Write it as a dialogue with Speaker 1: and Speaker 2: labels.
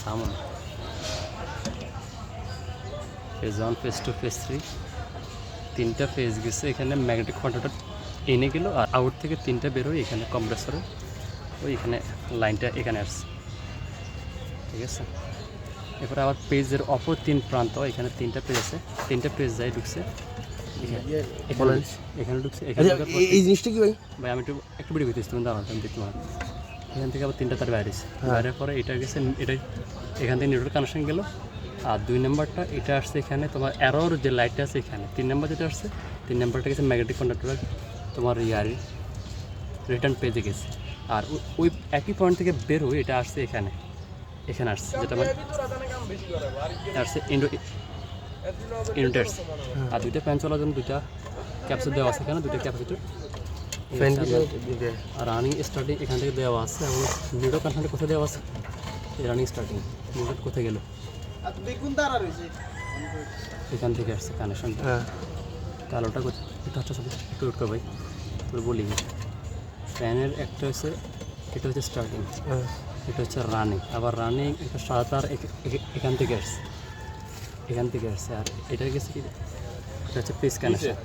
Speaker 1: সামনে phase 1 phase 2 phase 3 তিনটা phase গেছে এখানে ম্যাগনেটিক কন্ট্রোলটা এনে গেল আর আউট থেকে তিনটা বেরোয় এখানে কম্প্রেসরে ওই এখানে লাইনটা এখানে আসছে ঠিক আছে এরপরে আবার পেজের অপর তিন প্রান্ত এখানে তিনটা পেজ আছে তিনটা পেজ যাই ঢুকছে এখানে ঢুকছে
Speaker 2: এই জিনিসটা কি ভাই
Speaker 1: ভাই আমি একটু ভিডিও করতেছি তুমি দাঁড়াও আমি দেখতে পারো এখান থেকে আবার তিনটা তার বাইরেছে বাইরের পরে এটা গেছে এটা এখান থেকে নিউট্রাল কানেকশন গেল আর 2 নম্বরটা এটা আসছে এখানে তোমার অ্যারোর যে লাইটটা আছে এখানে 3 নম্বর যেটা আসছে 3 নম্বরটা গেছে ম্যাগনেটিক কন্ডাক্টর তোমার ইয়ারি রিটার্ন পেজে গেছে আর ওই একই পয়েন্ট থেকে বের হয়ে এটা আসছে এখানে এখানে আসছে যেটা মানে আসছে ইন্ডোটার্স আর দুইটা ফ্যান চলার জন্য দুইটা ক্যাপসুল দেওয়া আছে এখানে দুইটা ক্যাপাসিটর আর রানিং স্টার্টিং এখান থেকে দেওয়া আছে এবং নিউট্রাল কানেকশনটা কোথায় দেওয়া আছে এই রানিং স্টার্টিং নিউট্রাল কোথায় গেল এখান থেকে আসছে কানেকশনটা কালোটা কোথায় এটা হচ্ছে একটু উঠকো ভাই বলি ফ্যানের একটা হচ্ছে এটা হচ্ছে স্টার্টিং এটা হচ্ছে রানিং আবার রানিং এটা সাদা এখান থেকে আসছে আর এটা গেছে কি এটা হচ্ছে পেজ কানেকশন